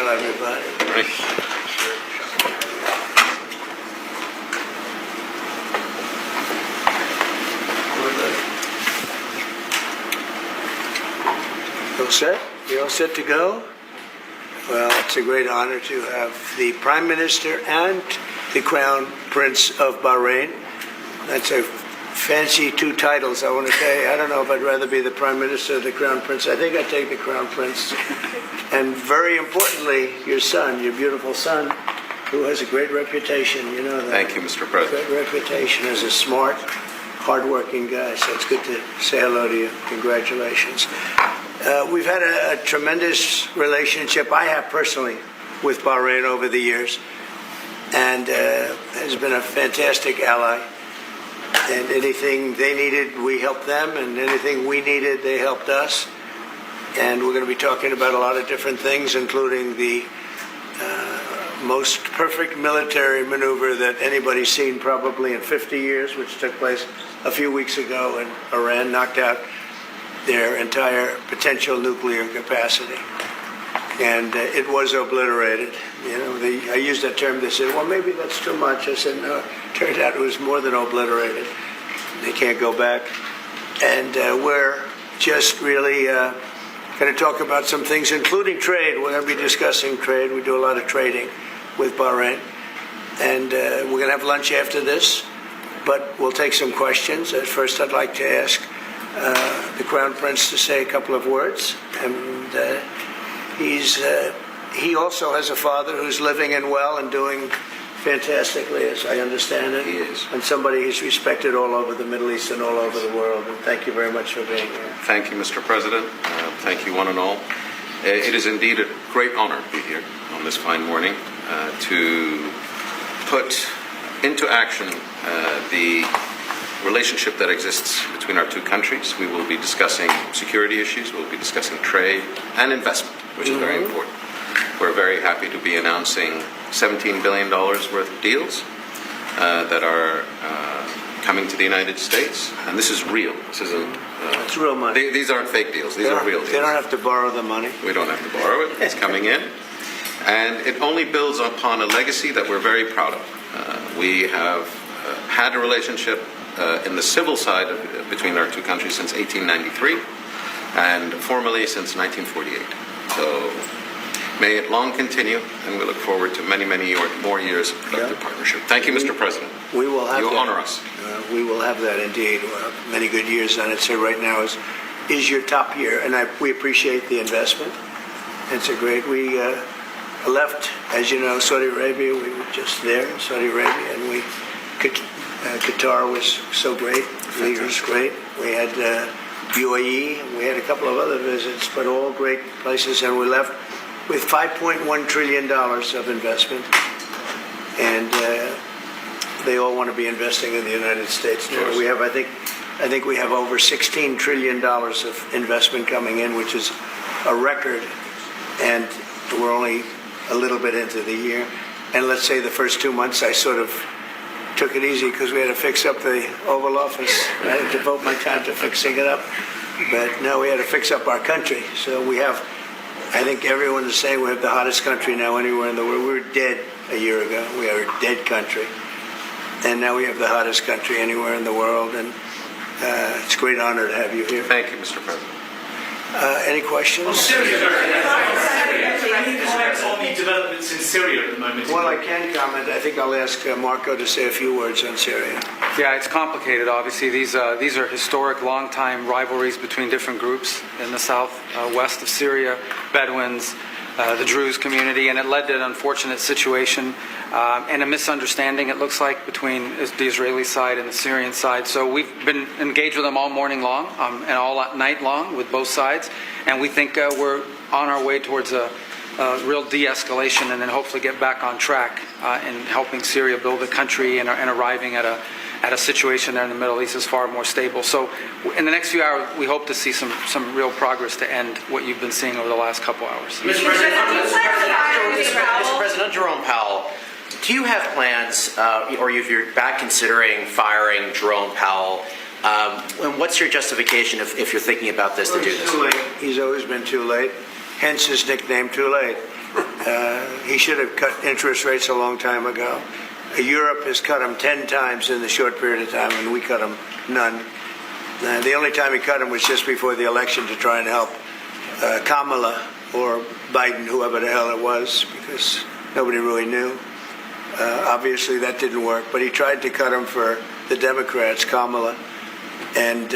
Hello, everybody. All set? You all set to go? Well, it's a great honor to have the Prime Minister and the Crown Prince of Bahrain. That's a fancy two titles, I want to say. I don't know if I'd rather be the Prime Minister or the Crown Prince. I think I'd take the Crown Prince. And very importantly, your son, your beautiful son, who has a great reputation, you know that. Thank you, Mr. President. Great reputation as a smart, hardworking guy, so it's good to say hello to you. Congratulations. We've had a tremendous relationship, I have personally, with Bahrain over the years, and has been a fantastic ally. And anything they needed, we helped them, and anything we needed, they helped us. And we're going to be talking about a lot of different things, including the most perfect military maneuver that anybody's seen probably in 50 years, which took place a few weeks ago, and Iran knocked out their entire potential nuclear capacity. And it was obliterated. You know, I used that term. They said, well, maybe that's too much. I said, no, it turned out it was more than obliterated. They can't go back. And we're just really going to talk about some things, including trade. We're going to be discussing trade. We do a lot of trading with Bahrain. And we're going to have lunch after this. But we'll take some questions. At first, I'd like to ask the Crown Prince to say a couple of words. And he also has a father who's living and well and doing fantastically, as I understand it. He is. And somebody who's respected all over the Middle East and all over the world. And thank you very much for being here. Thank you, Mr. President. Thank you, one and all. It is indeed a great honor to be here on this fine morning to put into action the relationship that exists between our two countries. We will be discussing security issues, we'll be discussing trade and investment, which is very important. We're very happy to be announcing $17 billion worth of deals that are coming to the United States. And this is real. This isn't... it's real money. These aren't fake deals. These are real deals. They don't have to borrow the money. We don't have to borrow it. It's coming in. And it only builds upon a legacy that we're very proud of. We have had a relationship in the civil side between our two countries since 1893 and formally since 1948. So may it long continue, and we look forward to many, many more years of productive partnership. Thank you, Mr. President. We will have you that. honor us. We will have that indeed. Many good years on it. So right now is your top year, and we appreciate the investment. It's a great. We left, as you know, Saudi Arabia. We were just there in Saudi Arabia, and Qatar was so great. Leaders great. We had UAE, and we had a couple of other visits, but all great places. And we left with $5.1 trillion of investment, and they all want to be investing in the United States. Now, we have, I think we have over $16 trillion of investment coming in, which is a record, and we're only a little bit into the year. And let's say the first 2 months, I sort of took it easy because we had to fix up the Oval Office. I had to devote my time to fixing it up, but now we had to fix up our country. So we have, I think everyone is saying we have the hottest country now anywhere in the world. We were dead a year ago. We are a dead country. And now we have the hottest country anywhere in the world. And it's a great honor to have you here. Thank you, Mr. President. Any questions? On Syria, can you comment on the developments in Syria at the moment? Well, I can comment. I think I'll ask Marco to say a few words on Syria. Yeah, it's complicated, obviously. These are historic, long-time rivalries between different groups in the south-west of Syria, Bedouins, the Druze community, and it led to an unfortunate situation and a misunderstanding, it looks like, between the Israeli side and the Syrian side. So we've been engaged with them all morning long and all night long with both sides, and we think we're on our way towards a real de-escalation and then hopefully get back on track in helping Syria build a country and arriving at a situation there in the Middle East is far more stable. So in the next few hours, we hope to see some real progress to end what you've been seeing over the last couple hours. Mr. President, Jerome Powell, do you have plans, or if you're back considering firing Jerome Powell, and what's your justification if you're thinking about this to do this? Too late. He's always been too late, hence his nickname, Too Late. He should have cut interest rates a long time ago. Europe has cut them 10 times in the short period of time, and we cut them none. The only time he cut them was just before the election to try and help Kamala or Biden, whoever the hell it was, because nobody really knew. Obviously, that didn't work, but he tried to cut them for the Democrats, Kamala. And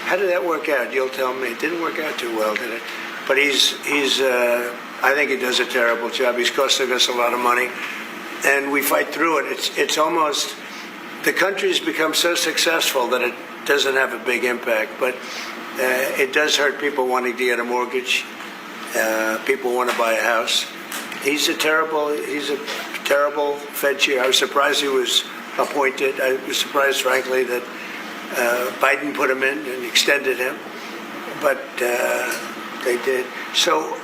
how did that work out? You'll tell me. It didn't work out too well, did it? But I think he does a terrible job. He's costing us a lot of money, and we fight through it. It's almost, the country's become so successful that it doesn't have a big impact, but it does hurt people wanting to get a mortgage. People want to buy a house. He's a terrible Fed chair. I was surprised he was appointed. I was surprised, frankly, that Biden put him in and extended him, but they did. So,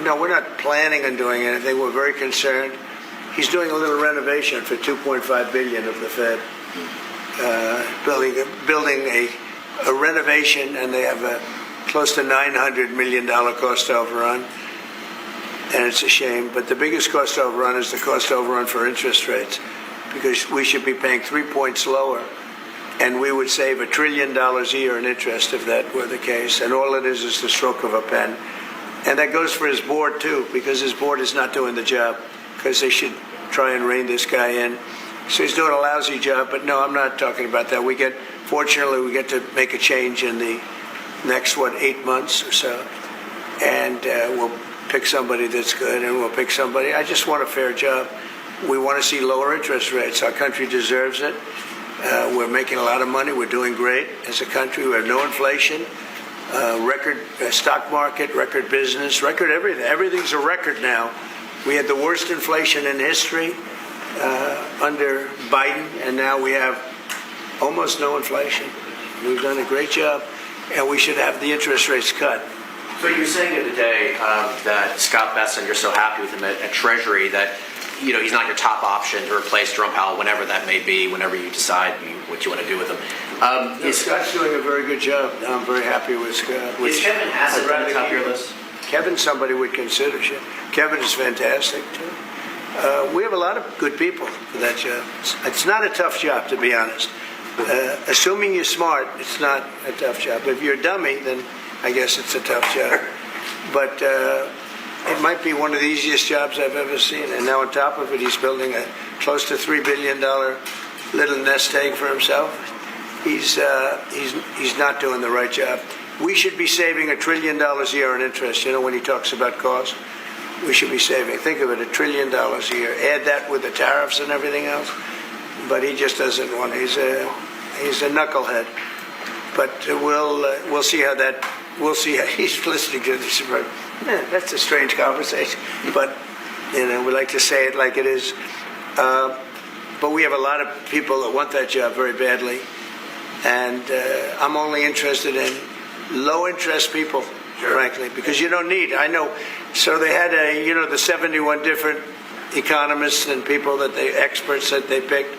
no, we're not planning on doing anything. We're very concerned. He's doing a little renovation for $2.5 billion of the Fed, building a renovation, and they have a close to $900 million cost overrun, and it's a shame. But the biggest cost overrun is the cost overrun for interest rates, because we should be paying 3 points lower, and we would save $1 trillion a year in interest if that were the case. And all it is the stroke of a pen. And that goes for his board, too, because his board is not doing the job, because they should try and rein this guy in. So he's doing a lousy job, but no, I'm not talking about that. Fortunately, we get to make a change in the next, 8 months or so. And we'll pick somebody that's good, and we'll pick somebody. I just want a fair job. We want to see lower interest rates. Our country deserves it. We're making a lot of money. We're doing great as a country. We have no inflation. Record stock market, record business, record everything. Everything's a record now. We had the worst inflation in history under Biden, and now we have almost no inflation. We've done a great job, and we should have the interest rates cut. So you're saying here today that Scott Bessent, you're so happy with him at Treasury that he's not your top option to replace Jerome Powell whenever that may be, whenever you decide what you want to do with him. Scott's doing a very good job. I'm very happy with Scott. Is Kevin Hassett on the top of your list? Kevin's somebody would consider. Kevin is fantastic, too. We have a lot of good people for that job. It's not a tough job, to be honest. Assuming you're smart, it's not a tough job. If you're a dummy, then I guess it's a tough job. But it might be one of the easiest jobs I've ever seen. And now on top of it, he's building a close to $3 billion little nest egg for himself. He's not doing the right job. We should be saving $1 trillion a year in interest. When he talks about costs, we should be saving. Think of it, $1 trillion a year. Add that with the tariffs and everything else. But he just doesn't want. He's a knucklehead. But we'll see how that. We'll see how he's listening to this. That's a strange conversation. But we like to say it like it is. But we have a lot of people that want that job very badly. And I'm only interested in low-interest people, frankly, because you don't need. I know. So they had the 71 different economists and people experts that they picked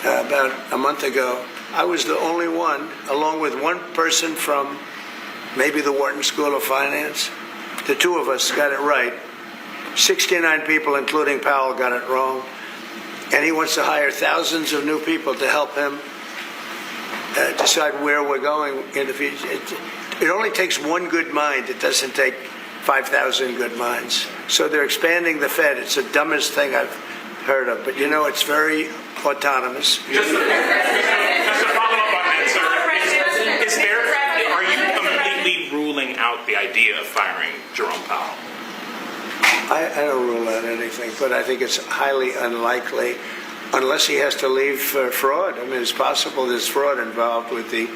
about a month ago. I was the only one, along with one person from maybe the Wharton School of Finance. The two of us got it right. 69 people, including Powell, got it wrong. And he wants to hire thousands of new people to help him decide where we're going in the future. It only takes one good mind. It doesn't take 5,000 good minds. So they're expanding the Fed. It's the dumbest thing I've heard of. But it's very autonomous. Just to follow up on that, sir, are you completely ruling out the idea of firing Jerome Powell? I don't rule out anything, but I think it's highly unlikely unless he has to leave for fraud. I mean, it's possible there's fraud involved with the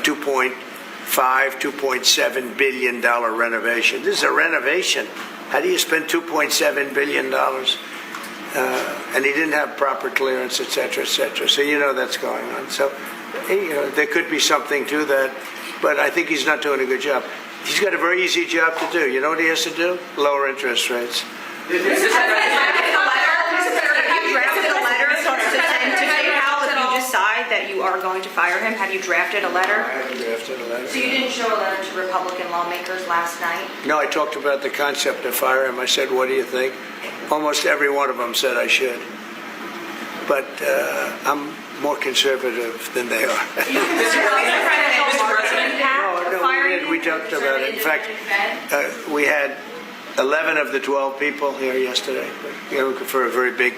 $2.7 billion renovation. This is a renovation. How do you spend $2.7 billion? And he didn't have proper clearance, et cetera, et cetera. So that's going on. So there could be something to that, but I think he's not doing a good job. He's got a very easy job to do. You know what he has to do? Lower interest rates. Decide decide that you are going to fire him? Have you drafted a letter? I haven't drafted a letter. So you didn't show a letter to Republican lawmakers last night? No, I talked about the concept of fire him. I said, what do you think? Almost every one of them said I should. But I'm more conservative than they are. We talked about it. In fact, we had 11 of the 12 people here yesterday for a very big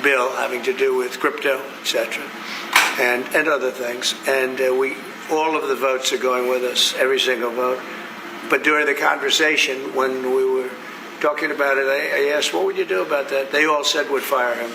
bill having to do with crypto, etc., and other things. And all of the votes are going with us, every single vote. But during the conversation, when we were talking about it, I asked, what would you do about that? They all said would fire him.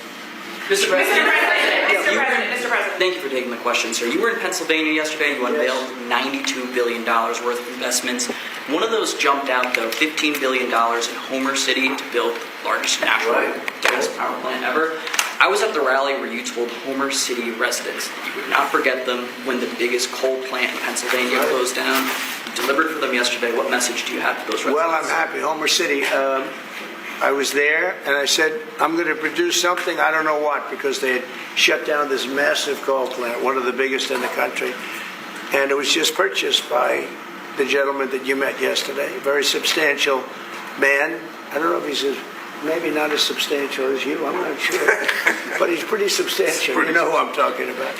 Mr. President. Mr. President. Thank you for taking the question, sir. You were in Pennsylvania yesterday and you unveiled $92 billion worth of investments. One of those jumped out, though, $15 billion in Homer City to build the largest natural gas power plant ever. I was at the rally where you told Homer City residents that you would not forget them when the biggest coal plant in Pennsylvania closed down. You delivered for them yesterday. What message do you have to those residents? Well, I'm happy. Homer City, I was there, and I said, I'm going to produce something, I don't know what, because they had shut down this massive coal plant, one of the biggest in the country. And it was just purchased by the gentleman that you met yesterday, a very substantial man. I don't know if he's maybe not as substantial as you, I'm not sure. But he's pretty substantial. You know who I'm talking about.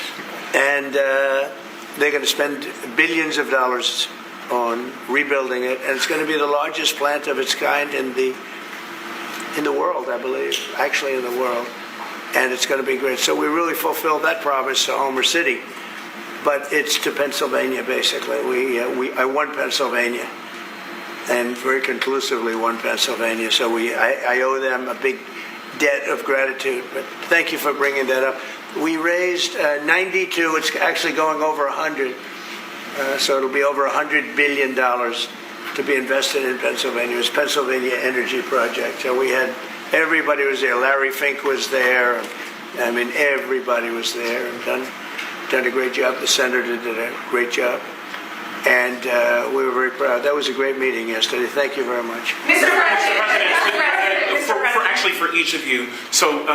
And they're going to spend billions of dollars on rebuilding it, and it's going to be the largest plant of its kind in the world, I believe, actually in the world, and it's going to be great. So we really fulfilled that promise to Homer City, but it's to Pennsylvania, basically. I won Pennsylvania, and very conclusively won Pennsylvania, so I owe them a big debt of gratitude, but thank you for bringing that up. We raised 92, it's actually going over 100, so it'll be over $100 billion to be invested in Pennsylvania. It was Pennsylvania Energy Project. So everybody was there. Larry Fink was there. I mean, everybody was there and done a great job. The senator did a great job. And we were very proud. That was a great meeting yesterday. Thank you very much. Mr. President, for each of you, so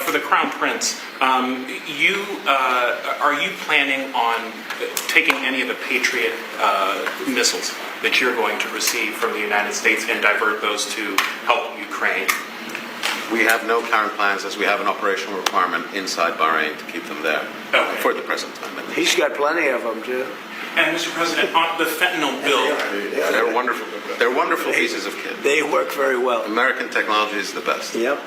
for the Crown Prince, are you planning on taking any of the Patriot missiles that you're going to receive from the United States and divert those to help Ukraine? We have no current plans, as we have an operational requirement inside Bahrain to keep them there for the present time. He's got plenty of them, too. And Mr. President, on the fentanyl bill, They're wonderful. They're wonderful pieces of kit. They work very well. American technology is the best. Yep.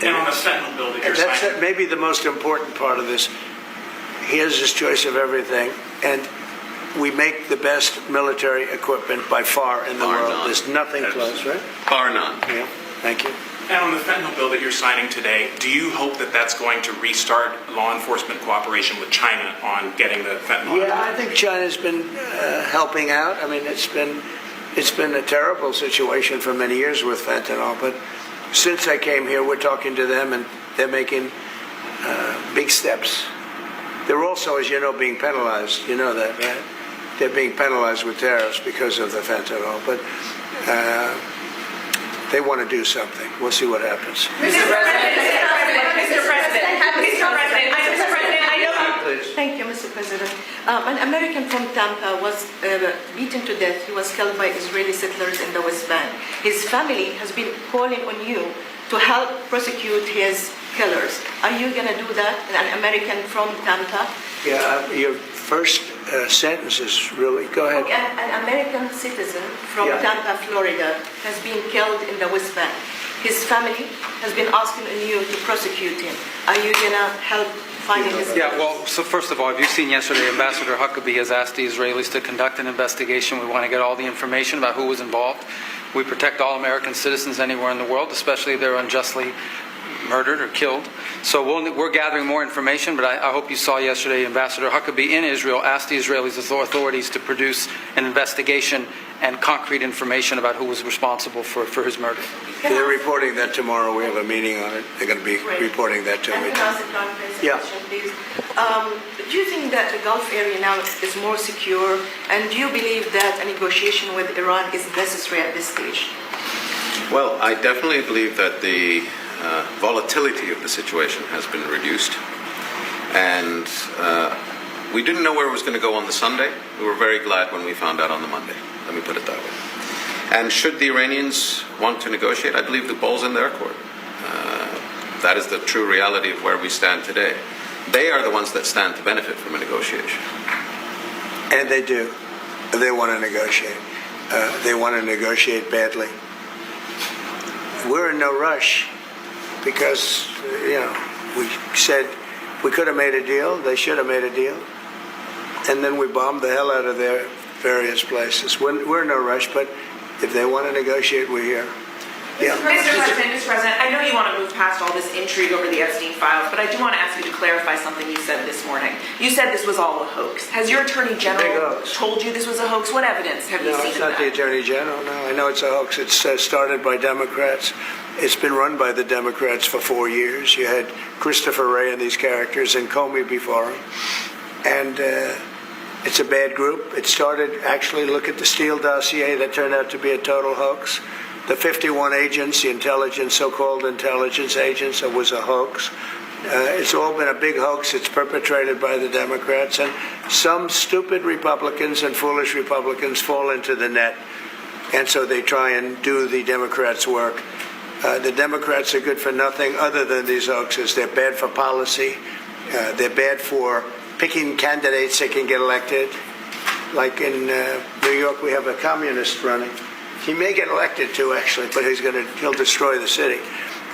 and on the fentanyl bill that you're That's signing. maybe the most important part of this. He has his choice of everything, and we make the best military equipment by far in the world. None. There's nothing close, right? Bar none. Yeah. Thank you. And on the fentanyl bill that you're signing today, do you hope that that's going to restart law enforcement cooperation with China on getting the fentanyl? Yeah, I think China's been helping out. I mean, it's been a terrible situation for many years with fentanyl, but since I came here, we're talking to them, and they're making big steps. They're also, as you know, being penalized. You know that, right? They're being penalized with tariffs because of the fentanyl, but they want to do something. We'll see what happens. Mr. President, I know. Please. Thank you, Mr. President. An American from Tampa was beaten to death. He was killed by Israeli settlers in the West Bank. His family has been calling on you to help prosecute his killers. Are you going to do that? An American from Tampa? Yeah, your first sentence is really. Go ahead. An American citizen from Tampa, Florida, has been killed in the West Bank. His family has been asking you to prosecute him. Are you going to help finding his Yeah, well, so first of all, have you seen yesterday, Ambassador Huckabee has asked the Israelis to conduct an investigation. We want to get all the information about who was involved. We protect all American citizens anywhere in the world, especially if they're unjustly murdered or killed. So we're gathering more information, but I hope you saw yesterday Ambassador Huckabee in Israel asked the Israeli authorities to produce an investigation and concrete information about who was responsible for his murder. They're reporting that tomorrow. We have a meeting on it. They're going to be reporting that to me. Yeah. Please. Do you think that the Gulf area now is more secure, and do you believe that a negotiation with Iran is necessary at this stage? Well, I definitely believe that the volatility of the situation has been reduced. And we didn't know where it was going to go on the Sunday. We were very glad when we found out on the Monday. Let me put it that way. And should the Iranians want to negotiate, I believe the ball's in their court. That is the true reality of where we stand today. They are the ones that stand to benefit from a negotiation. And they do. They want to negotiate. They want to negotiate badly. We're in no rush because, we said we could have made a deal. They should have made a deal. And then we bombed the hell out of their various places. We're in no rush, but if they want to negotiate, we're here. Yeah. Mr. President, I know you want to move past all this intrigue over the Epstein files, but I do want to ask you to clarify something you said this morning. You said this was all a hoax. Has your Attorney General told you this was a hoax? What evidence have you seen? No, it's not the Attorney General. No, I know it's a hoax. It's started by Democrats. It's been run by the Democrats for 4 years. You had Christopher Wray and these characters and Comey before him. And it's a bad group. It started, actually, look at the Steele dossier that turned out to be a total hoax. The 51 agents, the intelligence, so-called intelligence agents, it was a hoax. It's all been a big hoax. It's perpetrated by the Democrats. And some stupid Republicans and foolish Republicans fall into the net. And so they try and do the Democrats' work. The Democrats are good for nothing other than these hoaxes. They're bad for policy. They're bad for picking candidates that can get elected. Like in New York, we have a communist running. He may get elected too, actually, but he'll destroy the city.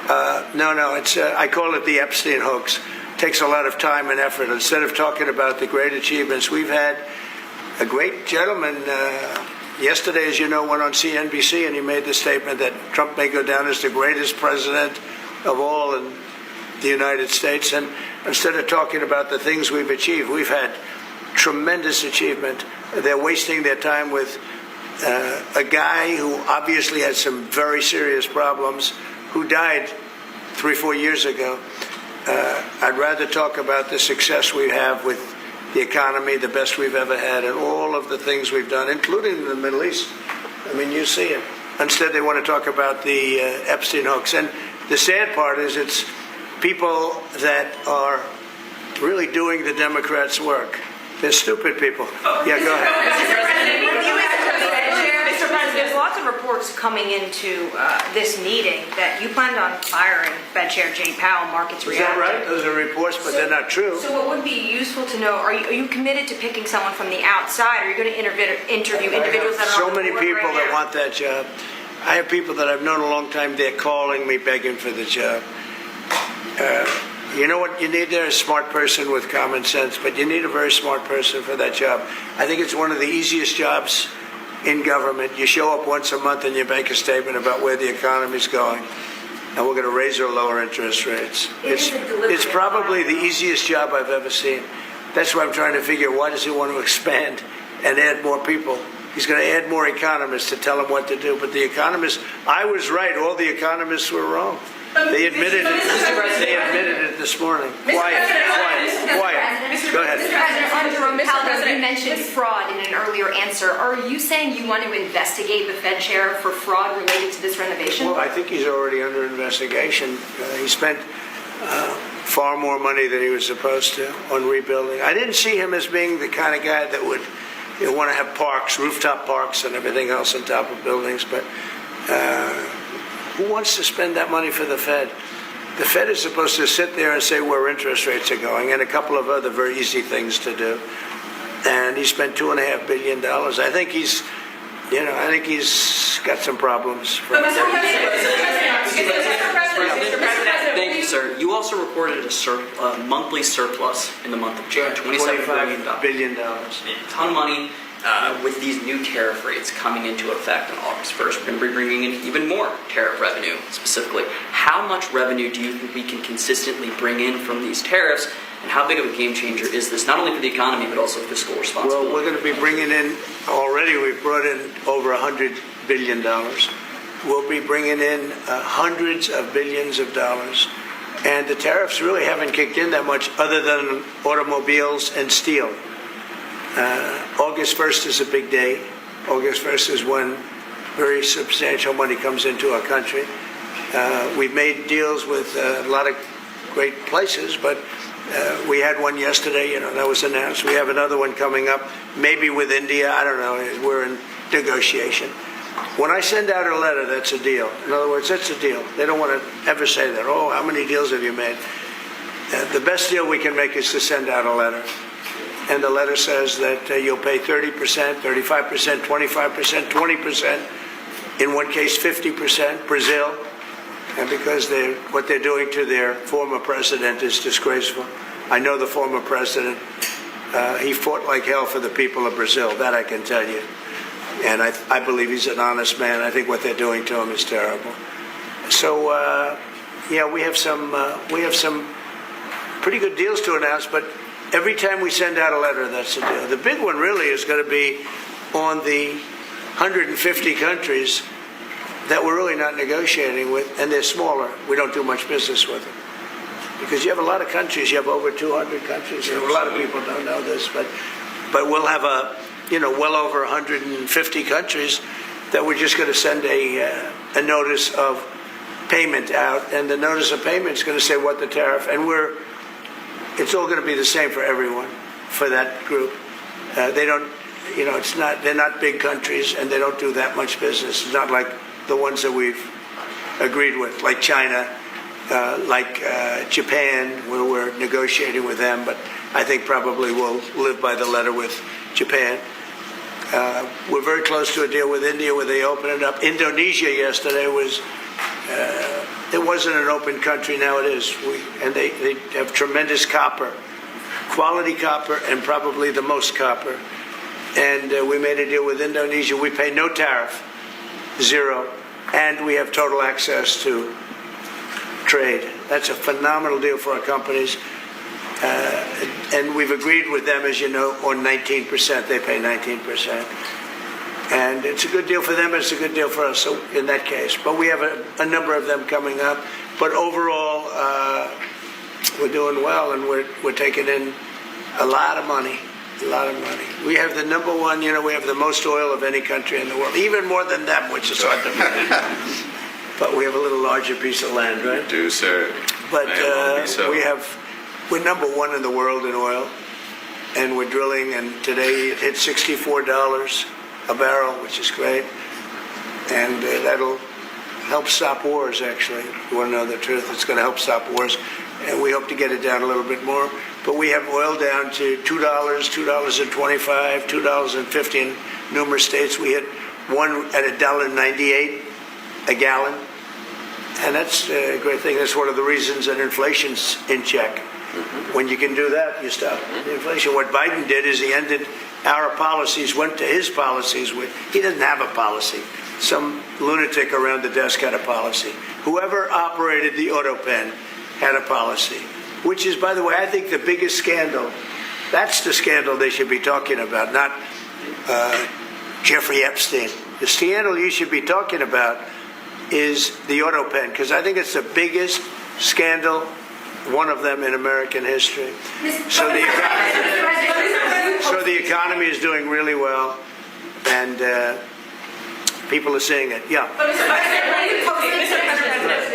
I call it the Epstein hoax. It takes a lot of time and effort. Instead of talking about the great achievements, we've had a great gentleman. Yesterday, as you know, went on CNBC and he made the statement that Trump may go down as the greatest president of all in the United States. And instead of talking about the things we've achieved, we've had tremendous achievement. They're wasting their time with a guy who obviously had some very serious problems, who died 3-4 years ago. I'd rather talk about the success we have with the economy, the best we've ever had, and all of the things we've done, including in the Middle East. I mean, you see it. Instead, they want to talk about the Epstein hoax. And the sad part is it's people that are really doing the Democrats' work. They're stupid people. Yeah, go ahead. Mr. President, there's lots of reports coming into this meeting that you planned on firing Fed Chair Jay Powell. Markets reacted. Is that right? Those are reports, but they're not true. So what would be useful to know, are you committed to picking someone from the outside? Are you going to interview individuals that are so on the many board people right that now? want that job. I have people that I've known a long time. They're calling me, begging for the job. You know what you need there? A smart person with common sense, but you need a very smart person for that job. I think it's one of the easiest jobs in government. You show up once a month and you make a statement about where the economy's going, and we're going to raise or lower interest rates. It's probably the easiest job I've ever seen. That's why I'm trying to figure, why does he want to expand and add more people? He's going to add more economists to tell him what to do. But the economists, I was right. All the economists were wrong. They admitted it. They admitted it this morning. Quiet. Go ahead. Mr. President, you mentioned fraud in an earlier answer. Are you saying you want to investigate the Fed chair for fraud related to this renovation? Well, I think he's already under investigation. He spent far more money than he was supposed to on rebuilding. I didn't see him as being the kind of guy that would want to have parks, rooftop parks, and everything else on top of buildings, but who wants to spend that money for the Fed? The Fed is supposed to sit there and say where interest rates are going and a couple of other very easy things to do. And he spent $2.5 billion. I think he's got some problems. Thank you, sir. You also reported a monthly surplus in the month of June, $25 billion. A ton of money. With these new tariff rates coming into effect on August 1st, we're going to be bringing in even more tariff revenue specifically. How much revenue do you think we can consistently bring in from these tariffs, and how big of a game changer is this, not only for the economy, but also fiscal responsibility? Well, we're going to be bringing in, already we've brought in over $100 billion. We'll be bringing in hundreds of billions of dollars. And the tariffs really haven't kicked in that much other than automobiles and steel. August 1st is a big day. August 1st is when very substantial money comes into our country. We've made deals with a lot of great places, but We had one yesterday, that was announced. We have another one coming up, maybe with India. I don't know. We're in negotiation. When I send out a letter, that's a deal. In other words, that's a deal. They don't want to ever say that. Oh, how many deals have you made? The best deal we can make is to send out a letter. And the letter says that you'll pay 30%, 35%, 25%, 20%, in one case 50%, Brazil. And because what they're doing to their former president is disgraceful. I know the former president, he fought like hell for the people of Brazil, that I can tell you. And I believe he's an honest man. I think what they're doing to him is terrible. So, we have some pretty good deals to announce, but every time we send out a letter, that's a deal. The big one really is going to be on the 150 countries that we're really not negotiating with, and they're smaller. We don't do much business with them. Because you have a lot of countries, you have over 200 countries, and a lot of people don't know this, but we'll have well over 150 countries that we're just going to send a notice of payment out, and the notice of payment is going to say what the tariff, and it's all going to be the same for everyone, for that group. They don't, they're not big countries, and they don't do that much business. It's not like the ones that we've agreed with, like China, like Japan, where we're negotiating with them, but I think probably we'll live by the letter with Japan. We're very close to a deal with India where they open it up. Indonesia yesterday it wasn't an open country, now it is. And they have tremendous copper, quality copper, and probably the most copper. And we made a deal with Indonesia. We pay no tariff, zero, and we have total access to trade. That's a phenomenal deal for our companies. And we've agreed with them, as you know, on 19%. They pay 19%. And it's a good deal for them, and it's a good deal for us, so in that case. But we have a number of them coming up. But overall, we're doing well, and we're taking in a lot of money. A lot of money. We have the number one, we have the most oil of any country in the world, even more than them, which is hard to believe. But we have a little larger piece of land, right? We do, sir. But we're number one in the world in oil, and we're drilling, and today it hit $64 a barrel, which is great. And that'll help stop wars, actually. If you want to know the truth, it's going to help stop wars. And we hope to get it down a little bit more. But we have oil down to $2, $2.25, $2.50 in numerous states. We hit one at $1.98 a gallon. And that's a great thing. That's one of the reasons that inflation's in check. When you can do that, you stop the inflation. What Biden did is he ended our policies, went to his policies. He doesn't have a policy. Some lunatic around the desk had a policy. Whoever operated the auto pen had a policy, which is, by the way, I think the biggest scandal. That's the scandal they should be talking about, not Jeffrey Epstein. The scandal you should be talking about is the auto pen, because I think it's the biggest scandal, one of them in American history. So the economy is doing really well, and people are seeing it. Yeah.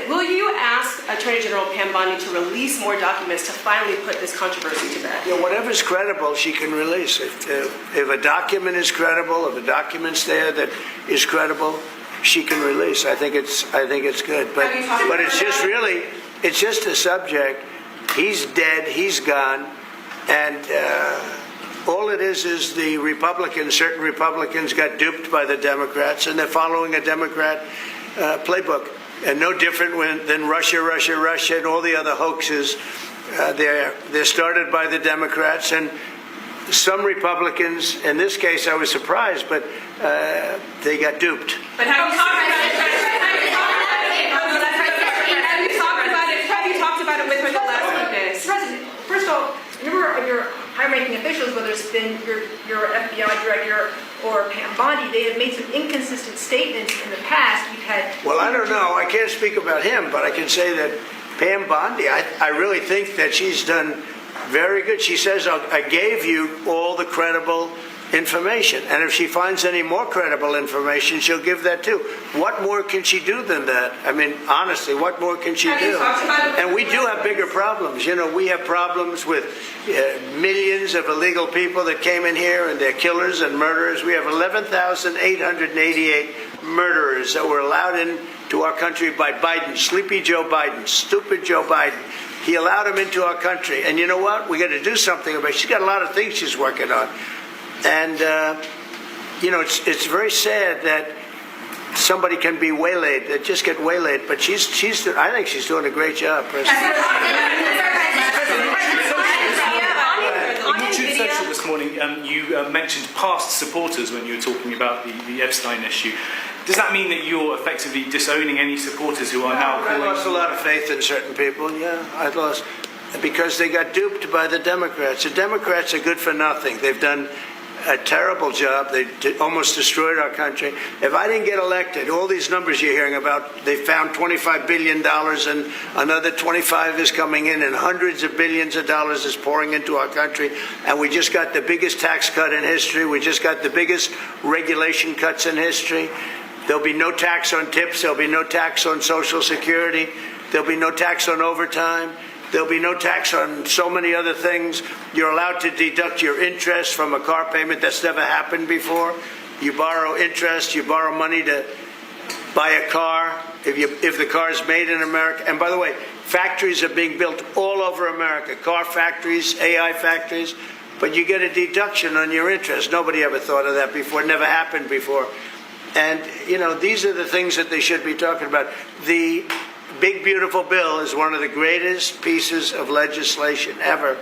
Will you ask Attorney General Pam Bondi to release more documents to finally put this controversy to bed? Yeah, whatever's credible, she can release. If a document is credible, if a document's there that is credible, she can release. I think it's good. But it's just a subject. He's dead. He's gone, and all it is the Republicans. Certain Republicans got duped by the Democrats, and they're following a Democrat playbook. And no different than Russia, and all the other hoaxes. They're started by the Democrats, and some Republicans, in this case I was surprised, but they got duped. But have you talked about it with her the last few days? President, first of all, a number of your high-ranking officials, whether it's been your FBI director or Pam Bondi, they have made some inconsistent statements in the past. You've had. Well, I don't know. I can't speak about him, but I can say that Pam Bondi, I really think that she's done very good. She says, I gave you all the credible information. And if she finds any more credible information, she'll give that too. What more can she do than that? I mean, honestly, what more can she do? And we do have bigger problems. You know, we have problems with millions of illegal people that came in here, and they're killers and murderers. We have 11,888 murderers that were allowed into our country by Biden, sleepy Joe Biden, stupid Joe Biden. He allowed them into our country. And you know what? We got to do something about it. She's got a lot of things she's working on. And, you know, it's very sad that somebody can be waylaid, that just get waylaid. But I think she's doing a great job, President. In your Truth Social this morning, you mentioned past supporters when you were talking about the Epstein issue. Does that mean that you're effectively disowning any supporters who are now calling? I lost a lot of faith in certain people, yeah. I lost, because they got duped by the Democrats. The Democrats are good for nothing. They've done a terrible job. They almost destroyed our country. If I didn't get elected, all these numbers you're hearing about, they found $25 billion and another 25 is coming in, and hundreds of billions of dollars is pouring into our country. And we just got the biggest tax cut in history. We just got the biggest regulation cuts in history. There'll be no tax on tips. There'll be no tax on Social Security. There'll be no tax on overtime. There'll be no tax on so many other things. You're allowed to deduct your interest from a car payment. That's never happened before. You borrow interest. You borrow money to buy a car if the car is made in America. And by the way, factories are being built all over America. Car factories, AI factories. But you get a deduction on your interest. Nobody ever thought of that before. It never happened before. And, you know, these are the things that they should be talking about. The Big Beautiful Bill is one of the greatest pieces of legislation ever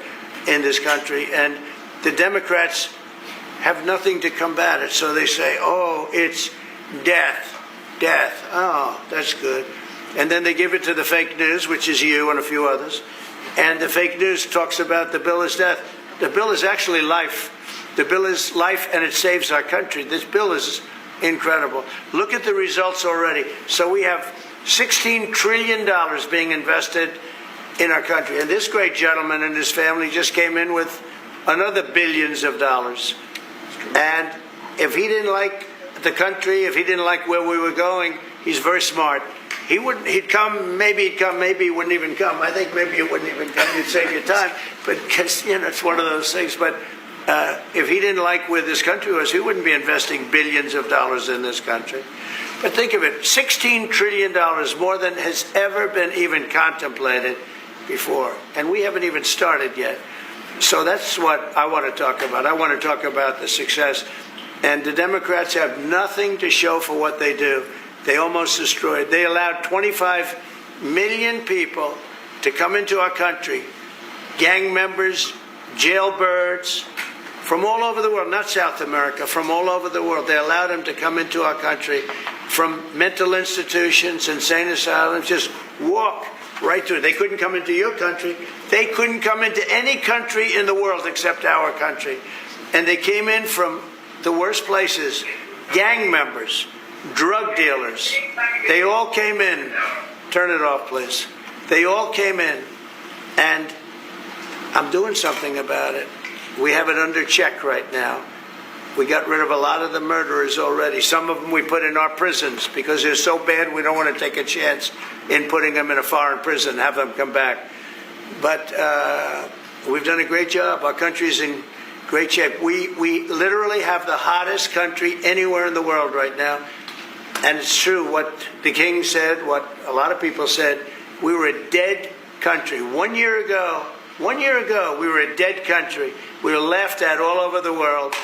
in this country. And the Democrats have nothing to combat it. So they say, oh, it's death. Oh, that's good. And then they give it to the fake news, which is you and a few others. And the fake news talks about the bill is death. The bill is actually life. The bill is life, and it saves our country. This bill is incredible. Look at the results already. So we have $16 trillion being invested in our country. And this great gentleman and his family just came in with another billions of dollars. And if he didn't like the country, if he didn't like where we were going, he's very smart. He'd come, maybe he wouldn't even come. I think maybe he wouldn't even come. You'd save your time. But, because, you know, it's one of those things. But if he didn't like where this country was, he wouldn't be investing billions of dollars in this country. But think of it, $16 trillion, more than has ever been even contemplated before. And we haven't even started yet. So that's what I want to talk about. I want to talk about the success. And the Democrats have nothing to show for what they do. They almost destroyed. They allowed 25 million people to come into our country, gang members, jailbirds, from all over the world, not South America, from all over the world. They allowed them to come into our country from mental institutions, insane asylums, just walk right through. They couldn't come into your country. They couldn't come into any country in the world except our country. And they came in from the worst places, gang members, drug dealers. They all came in. Turn it off, please. They all came in. And I'm doing something about it. We have it under check right now. We got rid of a lot of the murderers already. Some of them we put in our prisons because they're so bad we don't want to take a chance in putting them in a foreign prison and have them come back. But we've done a great job. Our country's in great shape. We literally have the hottest country anywhere in the world right now. And it's true what the king said, what a lot of people said. We were a dead country. 1 year ago, we were a dead country. We were laughed at all over the world.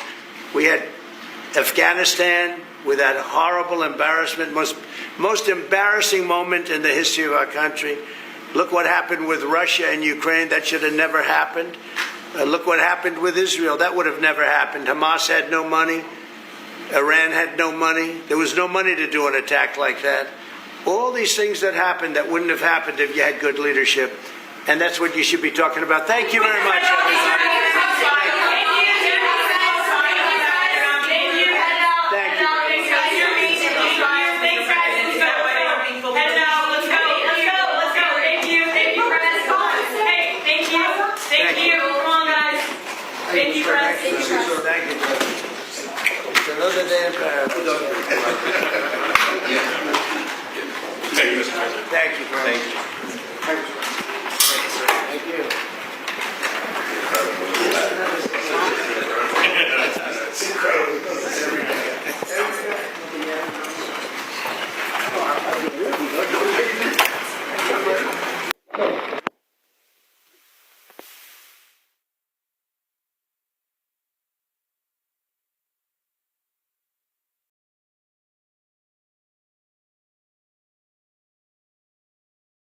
We had Afghanistan with that horrible embarrassment, most embarrassing moment in the history of our country. Look what happened with Russia and Ukraine. That should have never happened. Look what happened with Israel. That would have never happened. Hamas had no money. Iran had no money. There was no money to do an attack like that. All these things that happened that wouldn't have happened if you had good leadership. And that's what you should be talking about. Thank you very much, everybody. Thank you. Another day in Paris. Thank you, Mr. President. Thank you very much.